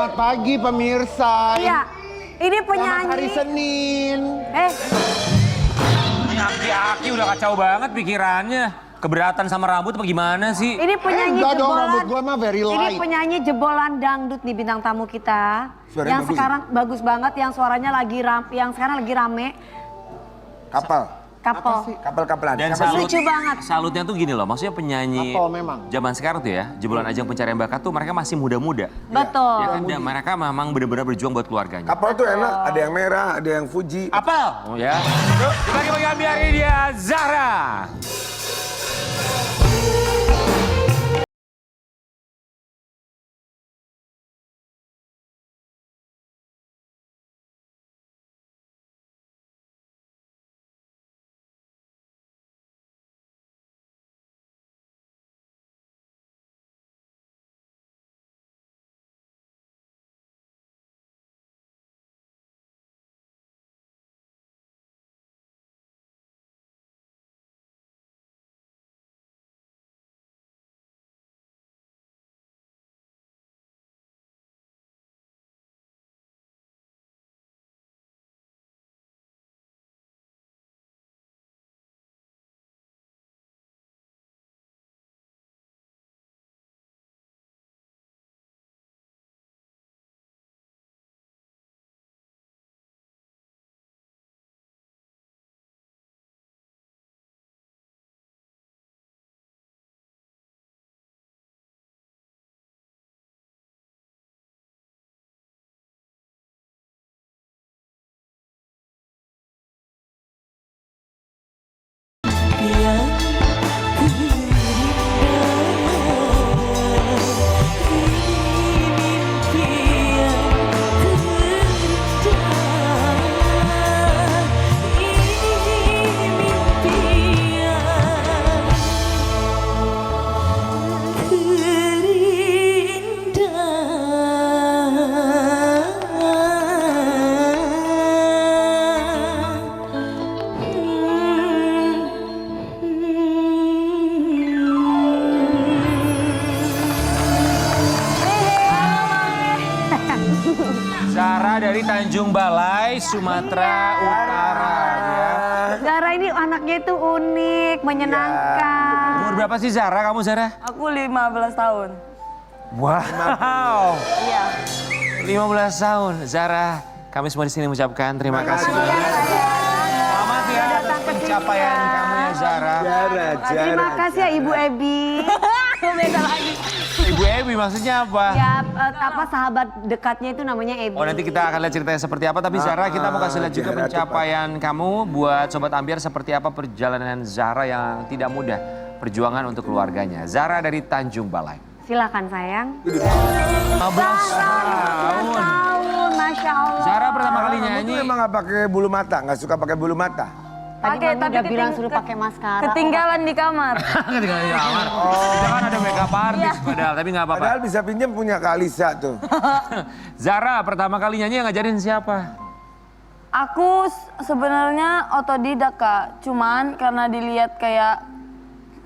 Selamat pagi pemirsa. Iya, ini Selamat penyanyi. hari Senin. Ini aki-aki udah kacau banget pikirannya. Keberatan sama rambut apa gimana sih? Ini penyanyi Enggak dong, jebolan. rambut gua mah very Ini light. penyanyi jebolan dangdut nih bintang tamu kita. Suaranya yang bagus. sekarang bagus banget, yang suaranya lagi yang sekarang lagi rame. Kapal. Couple. Kapal-kapalan. Dan Siapa sih? Lucu banget. Salutnya tuh gini loh, maksudnya penyanyi Kapal memang. zaman sekarang tuh ya, jebolan ajang pencarian bakat tuh mereka masih muda-muda. Betul. Ya kan, dan mereka memang benar-benar berjuang buat keluarganya. Kapal tuh enak, ada yang merah, ada yang Fuji. Apel, oh ya. Kita bagi-bagi hari dia Zara. Zara dari Tanjung Balai, Sumatera Utara ya. Zara ini anaknya itu unik, menyenangkan. Umur berapa sih Zara, kamu Zara? Aku 15 tahun. Wow. Iya. 15 tahun. Zara, kami semua di sini mengucapkan terima kasih banyak. Selamat ya atas pencapaian kamu ya Zara. Terima kasih ya Ibu Ebi. Beda lagi. Ibu Ebi maksudnya apa? Ya, apa sahabat dekatnya itu namanya Ebi. Oh nanti kita akan lihat ceritanya seperti apa. Tapi Zara kita mau kasih lihat juga Zara tuh, pencapaian kamu buat Sobat Ambiar seperti apa perjalanan Zara yang tidak mudah. Perjuangan untuk keluarganya. Zara dari Tanjung Balai. Silakan sayang. 15 tahun. Tahun, Masya Allah. Zara pertama kali Kamu nyanyi. tuh emang gak pakai bulu mata, gak suka pakai bulu mata. Tadi Pakai, Mami tapi udah bilang suruh pakai maskara. Ketinggalan di kamar. Ketinggalan di kamar. Kita kan ada makeup artist padahal, tapi nggak apa-apa. Padahal bisa pinjam punya Kak Alisa tuh. Zara pertama kali nyanyi yang ngajarin siapa? Aku sebenarnya otodidak Kak. Cuman karena dilihat kayak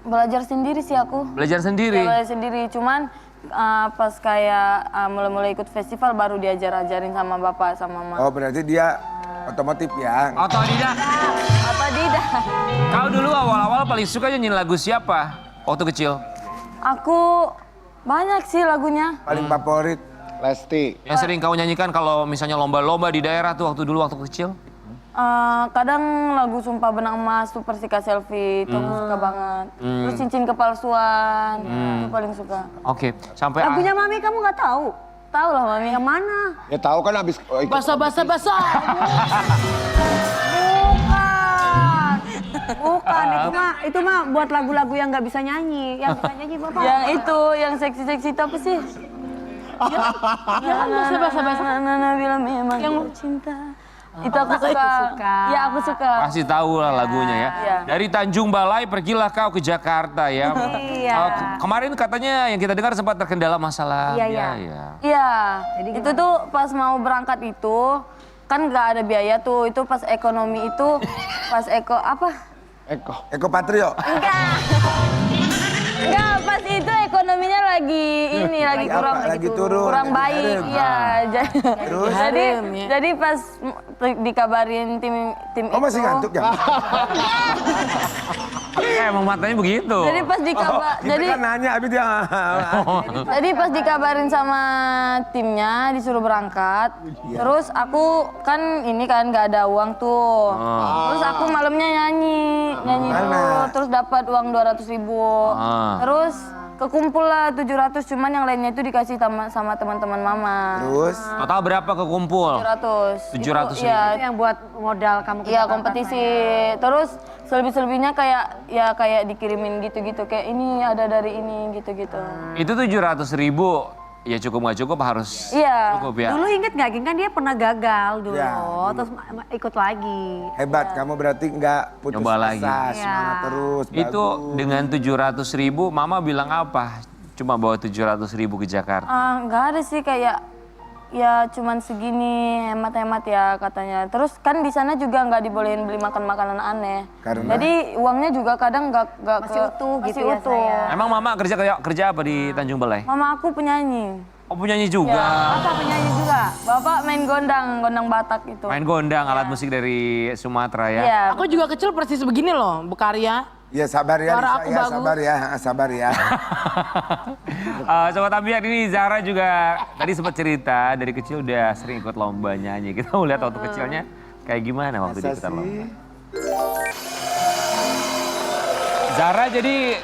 belajar sendiri sih aku. Belajar sendiri. Ya, belajar sendiri. Cuman pas kayak mulai-mulai ikut festival baru diajar-ajarin sama bapak sama mama. Oh berarti dia otomotif ya. Otodidak. Otodidak. Kau dulu awal-awal paling suka nyanyiin lagu siapa waktu kecil? Aku banyak sih lagunya. Paling favorit. Lesti. Yang sering kau nyanyikan kalau misalnya lomba-lomba di daerah tuh waktu kecil? Kadang lagu Sumpah Benang Emas, Super Sika Selfie itu aku suka banget. Terus Cincin Kepalsuan, itu paling suka. Oke, sampai Lagunya Mami kamu nggak tahu? Tahu lah Mami. Yang mana? Ya tahu kan abis ikut. Basa. Bukan, itu mah buat lagu-lagu yang nggak bisa nyanyi. Yang bisa nyanyi Bapak. Yang itu, yang seksi-seksi itu apa sih? Yang basa-basa. Nana bilang memang yang cinta. Itu aku suka. Ya aku suka. pasti tahu lah lagunya ya. Iya. Dari Tanjung Balai pergilah kau ke Jakarta ya. Iya. Kemarin katanya yang kita dengar sempat terkendala masalah Iya, biaya. Iya. Jadi Itu tuh pas mau berangkat itu kan nggak ada biaya tuh. Itu pas ekonomi itu pas Eko Patrio. Enggak, pas itu ekonominya lagi kurang Lagi turun. kurang lagi baik. harem. Iya. Terus? Jadi pas dikabarin tim Oh masih itu, ngantuk ya? Emang matanya begitu. Jadi pas dikabar, Kita kan nanya, tapi dia Jadi pas dikabarin sama timnya disuruh berangkat, terus aku kan ini kan nggak ada uang tuh, terus aku malamnya nyanyi dulu, terus dapat uang 200.000, terus kekumpul lah 700, cuman yang lainnya itu dikasih sama teman-teman mama. Terus? Total berapa kekumpul? 700. 700.000. Iya, Itu yang buat modal kamu ke iya Jakarta, kompetisi. sayang. Terus selebih-selebihnya kayak dikirimin gitu-gitu, kayak ini ada dari ini gitu-gitu. Itu 700.000, ya cukup nggak cukup harus Iya. cukup ya. Dulu inget gak, Ging? Kan dia pernah gagal dulu, Ya, dulu. terus ikut lagi. Hebat, kamu berarti nggak putus Nyoba lagi. asa, Iya. semangat terus. Itu bagus. dengan 700.000, Mama bilang apa? Cuma bawa 700.000 ke Jakarta. Nggak ada sih, kayak ya cuman segini, hemat-hemat ya katanya. Terus kan di sana juga nggak dibolehin beli makan makanan aneh. Karena? Jadi uangnya juga kadang nggak Masih utuh gitu ya, utuh. sayang. Emang Mama kerja apa di Tanjung Balai? Mama aku penyanyi. Oh penyanyi juga. Apa penyanyi juga? Bapak main gondang Batak itu. Main gondang, alat musik dari Sumatera ya. Iya. Aku juga kecil persis begini loh, berkarya. Ya sabar ya, Suara Lisa, aku ya bagus. sabar ya. Sobat Ambiar, ini Zara juga tadi sempat cerita dari kecil udah sering ikut lomba nyanyi. Kita mau lihat waktu kecilnya kayak gimana waktu dia ikutan lomba. Zara jadi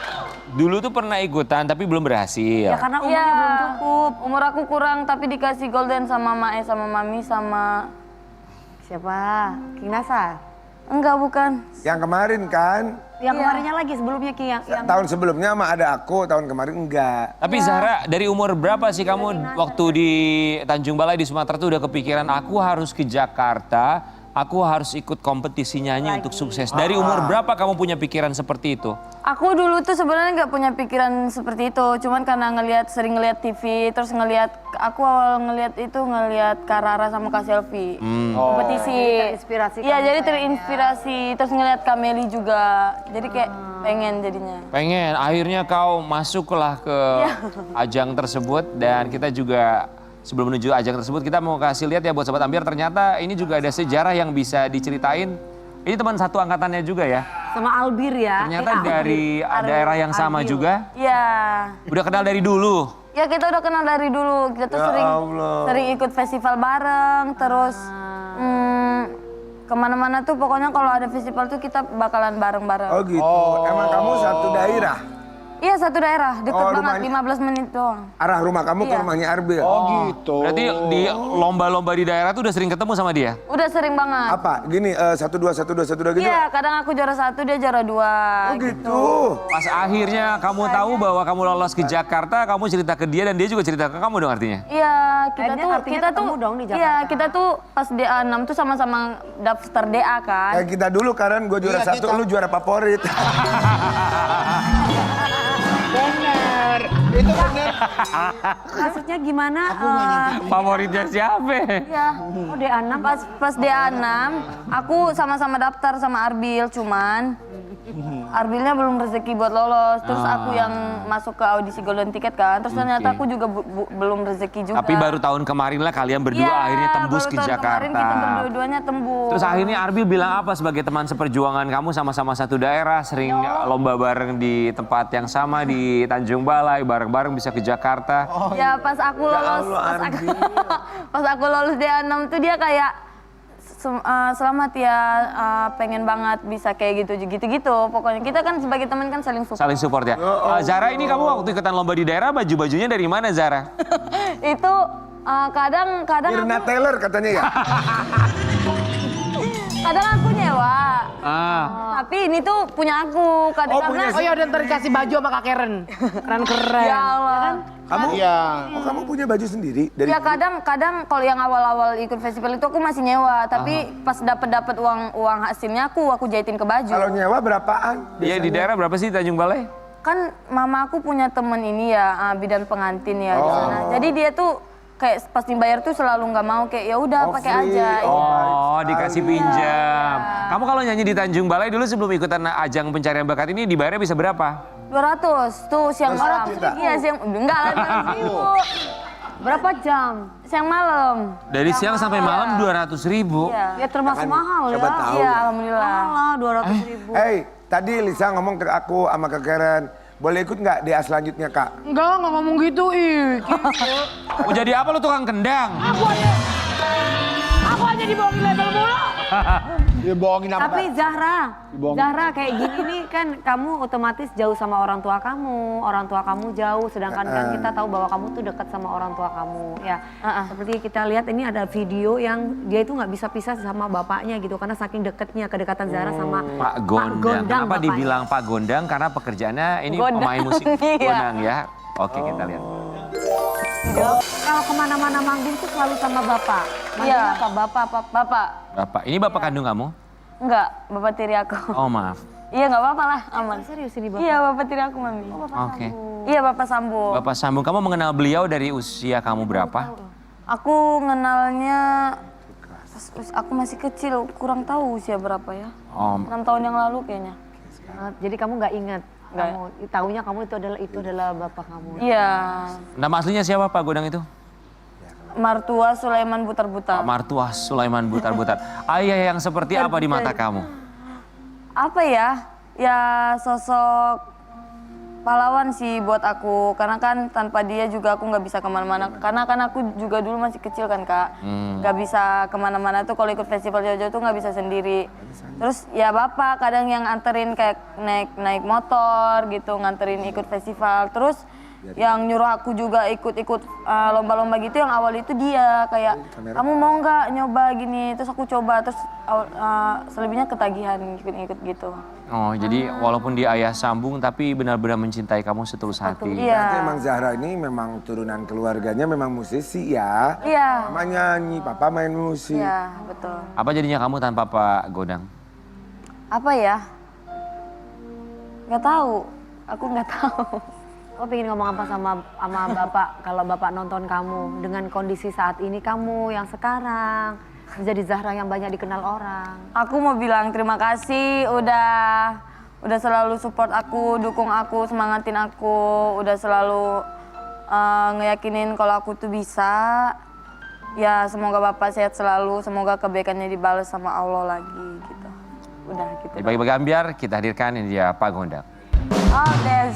dulu tuh pernah ikutan tapi belum berhasil. Ya karena umurnya Iya. belum cukup. Umur aku kurang tapi dikasih golden sama Mae sama Mami sama Siapa? King Nasa? enggak bukan. Yang kemarin kan, Yang kemarinnya lagi, sebelumnya King yang tahun sebelumnya mah ada aku, tahun kemarin enggak. Tapi Zahra, dari umur berapa sih kamu waktu di Tanjung Balai di Sumatera tuh udah kepikiran aku harus ke Jakarta, aku harus ikut kompetisi nyanyi untuk sukses. Dari umur berapa kamu punya pikiran seperti itu? Aku dulu tuh sebenarnya nggak punya pikiran seperti itu, cuman karena sering ngeliat TV, terus aku awal ngeliat Kak Rara sama Kak Selvi kompetisi. terinspirasi Iya, kamu, jadi sayang, terinspirasi, terus ngeliat Kak Meli juga, jadi kayak pengen jadinya. Pengen, akhirnya kau masuklah ke ajang tersebut dan kita juga sebelum menuju ajang tersebut kita mau kasih lihat ya buat Sobat Ambiar, ternyata ini juga ada sejarah yang bisa diceritain. Ini teman satu angkatannya juga ya. sama Albir ya. Ternyata Albir. dari daerah yang sama Albil. juga. Iya. Udah kenal dari dulu. Ya kita udah kenal dari dulu, kita tuh sering ikut festival bareng, terus kemana-mana tuh pokoknya kalau ada festival tuh kita bakalan bareng-bareng. Oh gitu, emang kamu satu daerah? Iya satu daerah, deket Oh, banget, rumahnya- 15 menit doang. Arah rumah kamu ke Iya. rumahnya Arbil? Oh gitu. Berarti di lomba-lomba di daerah tuh udah sering ketemu sama dia? Udah sering banget. Apa? Gini, 1-2 gitu? Iya, kadang aku juara 1, dia juara 2. Oh gitu. Pas akhirnya kamu tahu bahwa kamu lolos ke Jakarta, kamu cerita ke dia dan dia juga cerita ke kamu dong artinya? Iya, Akhirnya artinya ketemu dong di Iya, Jakarta. kita tuh pas DA6 tuh sama-sama daftar DA kan. Kayak kita dulu kan, gue juara 1, lu juara favorit. Bener. Itu bener. Maksudnya gimana? Favoritnya siapa? Iya. Oh D6. Pas DA6, aku sama-sama daftar sama Arbil, cuman Arbilnya belum rezeki buat lolos. Terus aku yang masuk ke audisi Golden Ticket kan. Terus ternyata aku juga belum rezeki juga. Tapi baru tahun kemarin lah kalian berdua Iya, akhirnya tembus baru ke tahun Kemarin kita Jakarta. berdua-duanya tembus. Terus akhirnya Arbil bilang apa sebagai teman seperjuangan kamu sama-sama satu daerah, sering lomba bareng di tempat yang sama di Tanjung Balai, bareng-bareng bisa ke Jakarta. Ya pas aku lolos, pas aku lolos DA6 tuh dia kayak selamat ya, pengen banget bisa kayak gitu. Pokoknya kita kan sebagai teman kan saling support. Saling support ya. Zara, ini kamu waktu ikutan lomba di daerah baju-bajunya dari mana Zara? Itu kadang Mirna aku, Taylor katanya ya? kadang aku nyewa. Tapi ini tuh punya aku. Kadang karena Oh ya udah ntar dikasih baju sama Kak Karen. Keren-keren. ya Allah. Kamu? Iya. Oh kamu punya baju sendiri? Dari Ya kadang kalau yang awal-awal ikut festival itu aku masih nyewa, tapi pas dapat uang hasilnya aku jahitin ke baju. Kalau nyewa berapaan? Iya di daerah berapa sih Tanjung Balai? Kan mama aku punya temen ini ya, bidan pengantin ya di sana. Jadi dia tuh kayak pas dibayar tuh selalu nggak mau, kayak ya udah pakai free. aja. Oh, dikasih pinjam. Kamu kalau nyanyi di Tanjung Balai dulu sebelum ikutan ajang pencarian bakat ini dibayarnya bisa berapa? 200 tuh siang malam. 200 juta? Iya siang, enggak lah 200.000. Berapa jam? Siang malam. Dari siang sampai malam 200.000. Iya. Ya termasuk mahal ya. Coba tahu. Iya, alhamdulillah. Malah 200.000. Hey, tadi Lisa ngomong ke aku sama ke Karen, boleh ikut nggak DA selanjutnya Kak? Enggak ngomong gitu, ih. Gitu. Oh jadi apa lu tukang kendang? Aku hanya dibohongin label mulu. Dia bohongin apa? Tapi Kak? Zahra, Dibohongin. Zahra kayak gini nih kan kamu otomatis jauh sama orang tua kamu jauh, sedangkan kan kita tahu bahwa kamu tuh dekat sama orang tua kamu, ya. Seperti kita lihat ini ada video yang dia itu nggak bisa pisah sama bapaknya gitu, karena saking dekatnya kedekatan Zahra sama Pak Gondang. Kenapa bapaknya. dibilang Pak Gondang? Karena pekerjaannya ini Gondang, pemain musik iya. Gondang ya. Oke kita lihat. Kalau kemana-mana manggung tuh selalu sama bapak. Manggil Iya. apa? Bapak. Bapak, ini bapak kandung kamu? Enggak, bapak tiri aku. Oh maaf. Iya nggak apa-apa lah, aman. Serius ini bapak? Iya bapak tiri aku mami. Oke. Iya bapak Sambo. Bapak Sambung, kamu mengenal beliau dari usia kamu berapa? Aku kenalnya pas aku masih kecil, kurang tahu usia berapa ya. Om. 6 tahun yang lalu kayaknya. Jadi kamu nggak ingat? Nggak. Kamu taunya kamu itu adalah bapak kamu. Iya, Nama aslinya siapa Pak Gondang itu? Martua Sulaiman Butar-Butar. Pak Martua Sulaiman Butar-Butar. Ayah yang seperti apa di mata kamu? Apa ya? Ya sosok pahlawan sih buat aku. Karena kan tanpa dia juga aku nggak bisa kemana-mana. Karena kan aku juga dulu masih kecil kan kak. Nggak bisa kemana-mana tuh kalau ikut festival jauh-jauh tuh nggak bisa sendiri. Terus ya bapak kadang yang anterin kayak naik motor gitu, nganterin ikut festival. Terus yang nyuruh aku juga ikut-ikut lomba-lomba gitu yang awal itu dia kayak kamu mau nggak nyoba gini, terus aku coba, terus selebihnya ketagihan ikut-ikut gitu. Oh jadi walaupun dia ayah sambung tapi benar-benar mencintai kamu setulus hati. Iya. Berarti emang Zahra ini memang turunan keluarganya memang musisi ya. Iya. Mama nyanyi, papa main musik. Iya betul. Apa jadinya kamu tanpa Pak Gondang? Apa ya? Nggak tahu, aku nggak tahu. Kau pengen ngomong apa sama bapak kalau bapak nonton kamu dengan kondisi saat ini kamu yang sekarang menjadi Zahra yang banyak dikenal orang. Aku mau bilang terima kasih udah selalu support aku, dukung aku, semangatin aku, udah selalu ngeyakinin kalau aku tuh bisa. Ya semoga bapak sehat selalu, semoga kebaikannya dibalas sama Allah lagi gitu. Udah gitu. Di bagi-bagi ambiar kita hadirkan ini dia Pak Gondang. Oh, Des.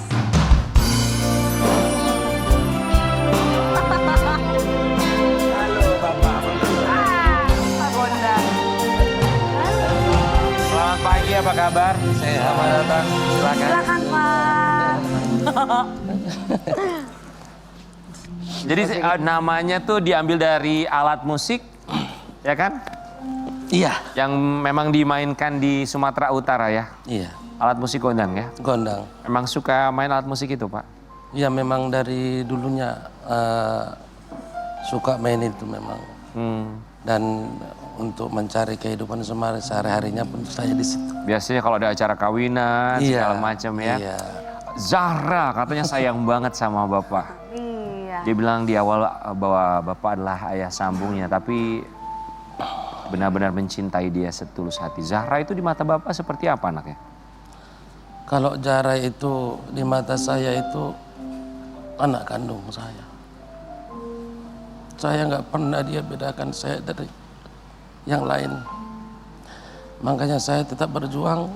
Pak Gondang. Selamat pagi, apa kabar? Selamat datang. Silakan. Silakan Pak. Jadi namanya tuh diambil dari alat musik, ya kan? Iya, Yang memang dimainkan di Sumatera Utara ya. iya, Alat musik gondang ya. gondang. Memang suka main alat musik itu Pak? Ya memang dari dulunya suka main itu memang. Dan untuk mencari kehidupan sehari-harinya pun saya di situ. Biasanya kalau ada acara kawinan segala macam ya. Iya. Zahra katanya sayang banget sama Bapak. Iya. Dia bilang di awal bahwa Bapak adalah ayah sambungnya, tapi benar-benar mencintai dia setulus hati. Zahra itu di mata Bapak seperti apa anaknya? Kalau Zahra itu di mata saya itu anak kandung saya. Saya nggak pernah dia bedakan saya dari yang lain. Makanya saya tetap berjuang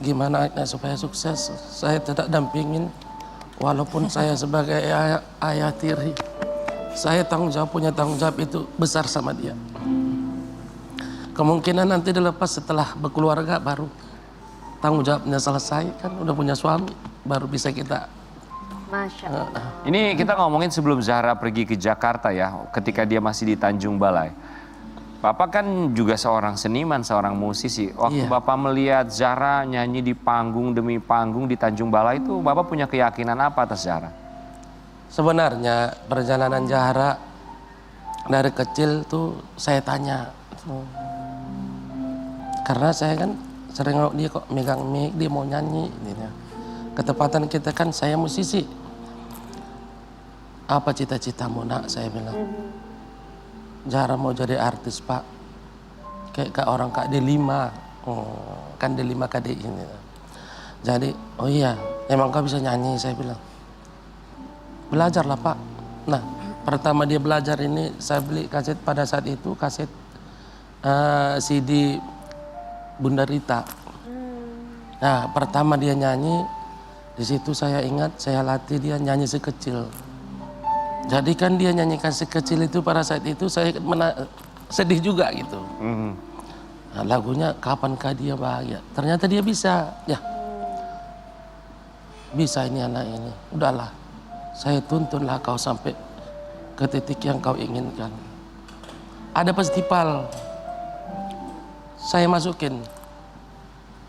gimana supaya sukses. Saya tetap dampingin walaupun saya sebagai ayah tiri. Saya punya tanggung jawab itu besar sama dia. Kemungkinan nanti dilepas setelah berkeluarga baru tanggung jawabnya selesai kan udah punya suami baru bisa kita. Masya Allah. Ini kita ngomongin sebelum Zahra pergi ke Jakarta ya, ketika dia masih di Tanjung Balai. Bapak kan juga seorang seniman, seorang musisi. Waktu Iya. Bapak melihat Zahra nyanyi di panggung demi panggung di Tanjung Balai itu, Bapak punya keyakinan apa atas Zahra? Sebenarnya perjalanan Zahra dari kecil tuh saya tanya. Karena saya kan sering ngeliat dia kok megang mic, dia mau nyanyi. Gitu. Ketepatan kita kan saya musisi. Apa cita-citamu nak? Saya bilang. Zahra mau jadi artis pak. Kayak orang Kak D5. Kan D5 KDI ini. Jadi oh iya emang kau bisa nyanyi, saya bilang. Belajarlah Pak. Nah, pertama dia belajar ini, saya beli kaset pada saat itu, kaset CD Bunda Rita. Nah, pertama dia nyanyi, di situ saya ingat, saya latih dia nyanyi sekecil. Jadi kan dia nyanyikan sekecil itu pada saat itu, saya sedih juga gitu. Nah, lagunya Kapankah Dia Bahagia. Ternyata dia bisa, ya. Bisa ini anak ini, udahlah. Saya tuntunlah kau sampai ke titik yang kau inginkan. Ada festival, saya masukin.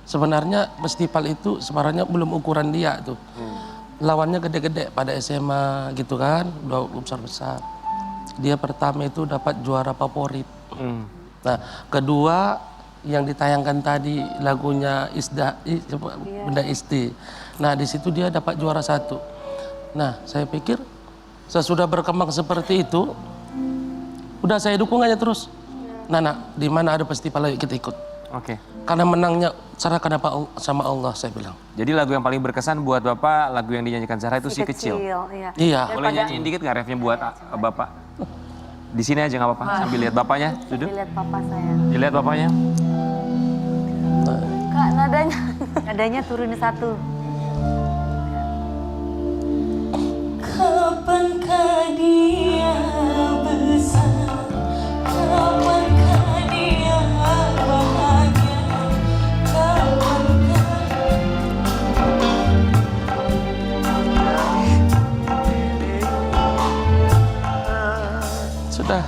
Sebenarnya festival itu sebenarnya belum ukuran dia tuh. Lawannya gede-gede pada SMA gitu kan, udah besar-besar. Dia pertama itu dapat juara favorit. Nah, kedua yang ditayangkan tadi lagunya Bunda Isti. Nah, di situ dia dapat juara 1. Nah, saya pikir sesudah berkembang seperti itu, udah saya dukung aja terus. Nah, di mana ada festival ayo kita ikut. Oke. Karena menangnya serahkan sama Allah, saya bilang. Jadi lagu yang paling berkesan buat Bapak, lagu yang dinyanyikan Zahra itu Si Kecil. Iya. Iya. Boleh nyanyiin dikit nggak refnya buat Bapak? Di sini aja nggak apa-apa, sambil lihat Bapaknya, duduk. Dilihat papa saya. Dilihat Bapaknya. Kak, nadanya. Nadanya turunin 1. Kapankah dia besar? Kapankah dia bahagia? Kapankah Sudah.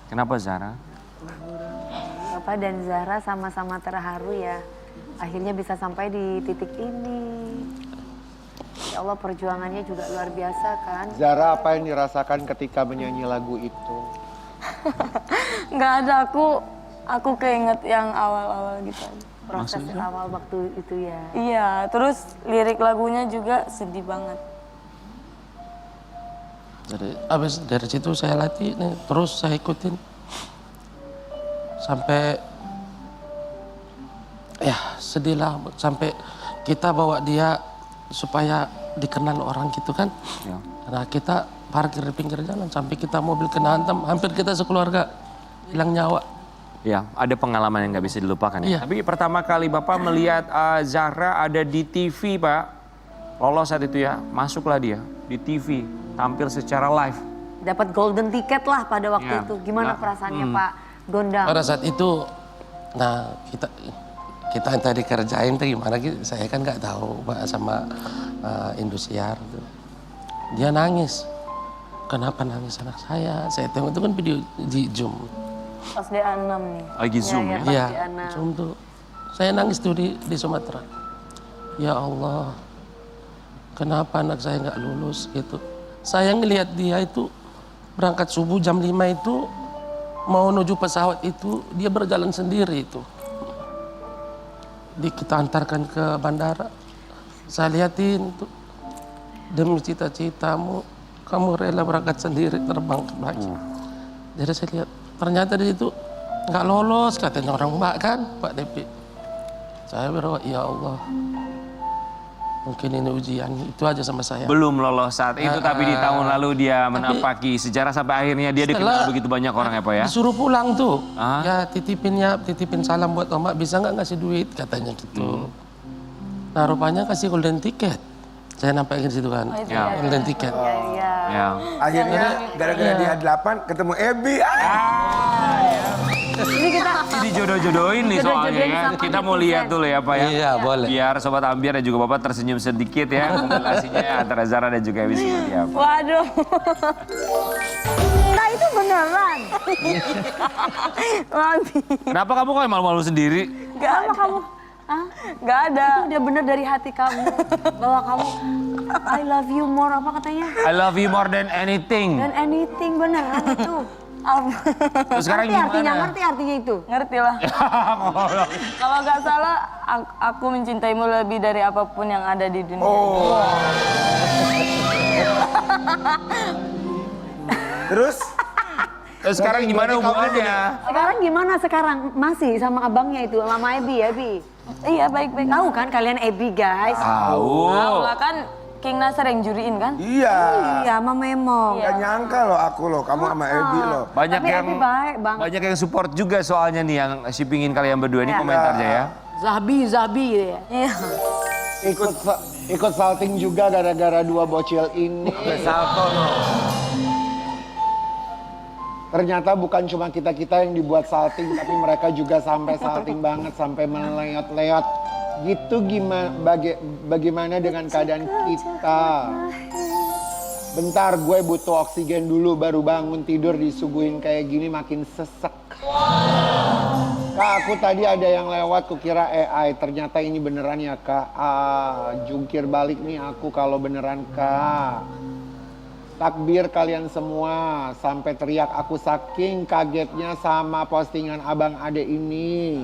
Kenapa Zahra? Bapak dan Zahra sama-sama terharu ya. Akhirnya bisa sampai di titik ini. Ya Allah, perjuangannya juga luar biasa kan. Zahra, apa yang dirasakan ketika menyanyi lagu itu? Nggak ada, aku keinget yang awal-awal gitu aja. Proses awal waktu itu ya. Iya, terus lirik lagunya juga sedih banget. Dari situ saya latih nih, terus saya ikutin sampai ya sedih lah, sampai kita bawa dia supaya dikenal orang gitu kan. Ya. Nah, kita parkir di pinggir jalan sampai kita mobil kena hantam, hampir kita sekeluarga hilang nyawa. Ya, ada pengalaman yang nggak bisa dilupakan ya. Iya. Tapi pertama kali Bapak melihat Zahra ada di TV, Pak. Lolos saat itu ya, masuklah dia di TV, tampil secara live. Dapat golden ticket lah pada waktu Ya. itu. Gimana perasaannya Pak Gondang? Pada saat itu, nah kita yang tadi kerjain tuh gimana, saya kan nggak tahu Pak sama Indosiar. Dia nangis. Kenapa nangis anak saya? Saya tengok itu kan video di Zoom. Pas di A6 nih. Lagi Zoom ya? Pas Iya, di anak. Zoom tuh. Saya nangis tuh di Sumatera. Ya Allah, kenapa anak saya nggak lulus gitu. Saya ngelihat dia itu berangkat subuh jam 5 itu mau menuju pesawat itu, dia berjalan sendiri itu. Kita antarkan ke bandara. Saya lihatin tuh, demi cita-citamu, kamu rela berangkat sendiri terbang ke Bali. Jadi saya lihat, ternyata di situ nggak lolos katanya orang Mbak kan, Pak Depi. Saya berdoa, ya Allah, mungkin ini ujian, itu aja sama saya. Belum lolos saat itu, tapi di tahun lalu dia menapaki sejarah sampai akhirnya dia dikenal begitu banyak orang ya Pak ya? Disuruh pulang tuh, ya titipin salam buat Oma, bisa nggak ngasih duit katanya gitu. Nah rupanya kasih golden ticket, saya nampakin situ kan, golden ticket. Ya. Akhirnya gara-gara dia 8 ketemu Ebi. Ini kita Ini jodoh-jodohin nih soalnya Jodoh-jodohin kan. sama Kita mau netizen. lihat dulu ya Pak ya. Iya boleh. Biar Sobat Ambiar dan juga Bapak tersenyum sedikit ya. Kompilasinya antara Zahra dan juga Ebi seperti apa. Waduh. nah itu beneran. Mami. Kenapa kamu kok malu-malu sendiri? Gak ada. Kamu? Gak ada. Itu udah bener dari hati kamu. Bahwa kamu I love you more apa katanya? I love you more than anything. Dan anything beneran itu. Terus sekarang Ngerti gimana? artinya itu? Ngerti lah. Kalau nggak salah, aku mencintaimu lebih dari apapun yang ada di dunia. Terus Terus sekarang gimana hubungannya? Sekarang gimana sekarang? Masih sama abangnya itu, sama Ebi? Iya baik-baik. Tahu kan kalian Ebi guys? Tahu. Tahu lah kan King Nasar yang juriin kan? Iya. Iya, Mama Memo. Gak nyangka loh aku loh, kamu sama Ebi loh. Banyak Tapi yang Ebi baik banget. banyak yang support juga soalnya nih yang shippingin kalian berdua ini Iya. komentarnya ya. Zabi gitu ya. Iya. Ikut salting juga gara-gara dua bocil ini. Salto loh. Ternyata bukan cuma kita-kita yang dibuat salting, tapi mereka juga sampai salting banget, sampai meleot-leot. Gitu bagaimana dengan keadaan kita? Bentar, gue butuh oksigen dulu, baru bangun tidur disuguhin kayak gini makin sesek. Kak, aku tadi ada yang lewat, kukira AI, ternyata ini beneran ya Kak. Jungkir balik nih aku kalau beneran Kak. Takbir kalian semua, sampai teriak aku saking kagetnya sama postingan Abang Ade ini.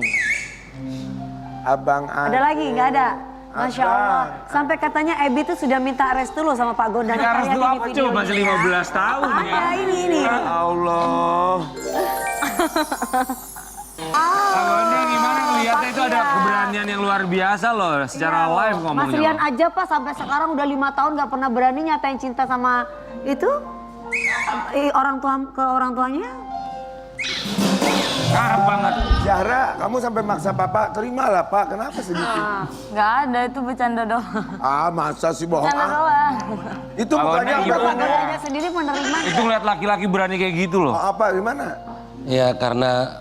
Abang Ada lagi? Nggak ada? Masya Allah. Sampai katanya Ebi tuh sudah minta restu loh sama Pak Gondang. Harus Lihat dulu ini apa videonya. coba masih 15 tahun ya. Ada ini. Ya Allah. Pak Gondang gimana ngeliatnya itu ada keberanian yang luar biasa loh secara live Mas ngomongnya. Rian aja Pak sampai sekarang udah 5 tahun nggak pernah berani nyatain cinta sama itu ke orang tuanya. Karep banget. Zahra, kamu sampai maksa papa, terimalah Pak, kenapa sedikit? Nggak ada, itu bercanda doang. Masa sih bohong? Bercanda doang. Itu Pak bukannya Gondang apa? gimana? Dia sendiri menerima. Itu ngeliat laki-laki berani kayak gitu loh. Apa, gimana? Ya karena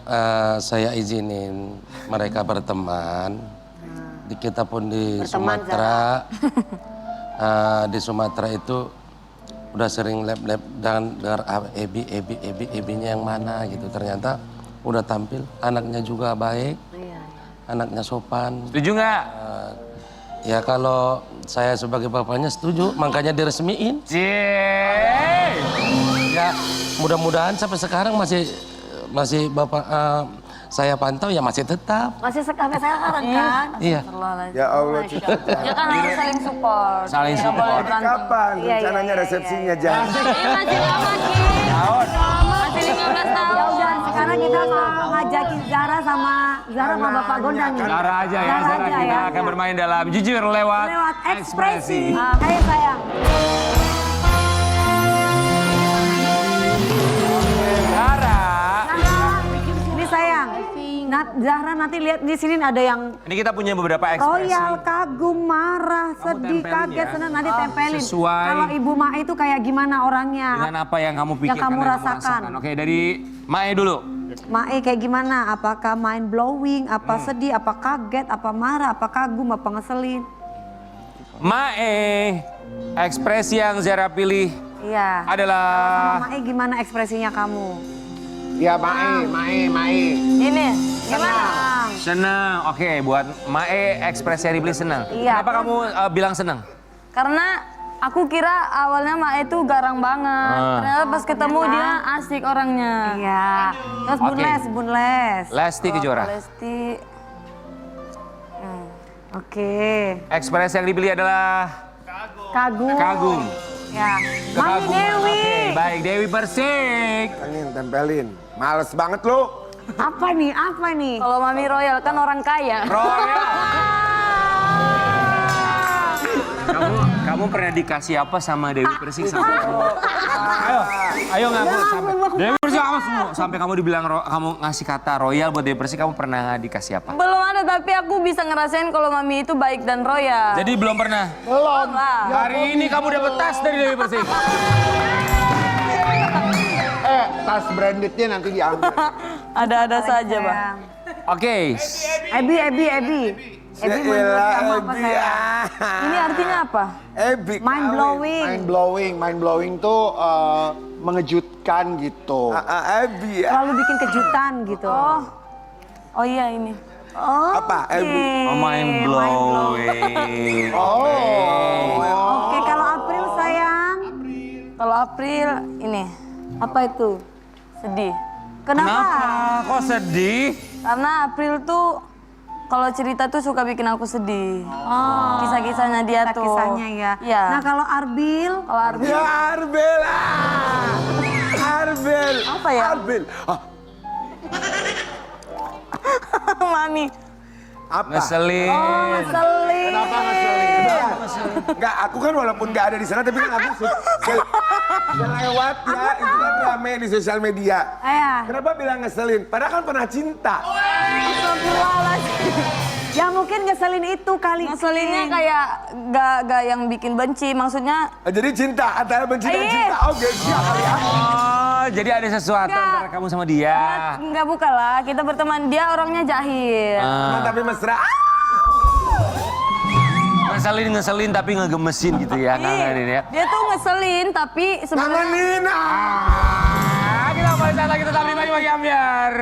saya izinin mereka berteman. Kita pun di Berteman, Sumatera. Di Sumatera itu udah sering lab-lab dan dengar Ebinya yang mana gitu. Ternyata udah tampil, anaknya juga baik, anaknya sopan. Setuju nggak? Ya kalau saya sebagai bapaknya setuju, makanya diresmiin. Cie. Ya mudah-mudahan sampai sekarang masih bapak saya pantau ya masih tetap. Masih sampai sekarang kan? Iya. Ya Allah, cucu. Ya kan harus saling support. Saling Nggak support. boleh berantem. Kapan Iya, rencananya iya, resepsinya, Jan? Masih lama Ki. Masih 15 tahun. Ya udah, sekarang kita mau ngajakin Zara sama Bapak Gondang nih. Zara aja ya, Zara aja kita ya. akan bermain dalam jujur lewat Ekspresi. Ayo sayang. Zara. Ini sayang. Zahra nanti lihat di sini ada yang Ini kita punya beberapa ekspresi. royal, kagum, marah, sedih, tempelin kaget, ya. senang, nanti tempelin. Sesuai. Kalau Ibu Mae itu kayak gimana orangnya? Dengan apa yang kamu pikirkan kamu dan rasakan. Oke, dari Mae dulu. Mae kayak gimana? Apakah mind blowing, apa sedih, apa kaget, apa marah, apa kagum, apa ngeselin? Mae, ekspresi yang Zara pilih Iya. adalah Mae gimana ekspresinya kamu? Ya Mae. Ini gimana? senang. Oke, buat Mae ekspresi yang dipilih senang. Iya. Kenapa kamu bilang senang? Karena aku kira awalnya Mak itu garang banget. Ternyata pas ketemu dia asik orangnya. Iya. Terus Oke. Bunles. Lesti Kejora. Lesti. Oke. Ekspresi yang dipilih adalah Kagum. kagum. Ya. Mami Dewi. Oke, baik Dewi Persik. Pengen tempelin. Males banget lu. Apa nih? Apa nih? Kalau Mami Royal kan orang kaya. Royal. Kamu pernah dikasih apa sama Dewi Persik sampai kamu? Ayo ngaku sampai Dewi Persik kamu semua sampai kamu dibilang kamu ngasih kata royal buat Dewi Persik, kamu pernah dikasih apa? Belum ada, tapi aku bisa ngerasain kalau Mami itu baik dan royal. Jadi belum pernah. Belum. lah. Hari ini kamu dapat tas dari Dewi Persik. Tas brandednya nanti diambil. Ada-ada saja, Bang. Sayang. Oke. Ebi. Ebi menurut kamu apa Ebi, sayang? Ini artinya apa? Ebi. Mind blowing. Mind blowing tuh mengejutkan gitu. Ebi. Selalu bikin kejutan gitu. Oh iya ini. Oh. Apa? Ebi. Oh, mind blowing. Oke, kalau April sayang. Kalau April ini Apa itu? sedih. Kenapa? Kenapa? Kok sedih? Karena April tuh kalau cerita tuh suka bikin aku sedih. Oh. Kisah-kisahnya dia tuh. Kisahnya ya. Iya. Nah kalau Arbil, Kalau Arbil Ya Arbel. Arbel. Apa ya? Arbel. Mami. Apa? Ngeselin. Ngeselin. Kenapa ngeselin? Enggak, aku kan walaupun nggak ada di sana tapi kan aku selewat ya, itu kan rame di sosial media. Iya. Kenapa bilang ngeselin? Padahal kan pernah cinta. Ya mungkin ngeselin itu kali. Ngeselinnya kayak gak yang bikin benci, maksudnya Jadi cinta, antara benci dan Iya. cinta. Oh, gesia kali ya. Oh, jadi ada sesuatu Enggak. antara kamu sama dia. nggak bukan lah, kita berteman, dia orangnya jahil. Nah, tapi mesra. Ngeselin tapi ngegemesin gitu ya, ngangenin ya. Dia tuh ngeselin tapi sebenarnya Ngangenin. Kita kembali saat lagi tetap di Bagi Ambiar.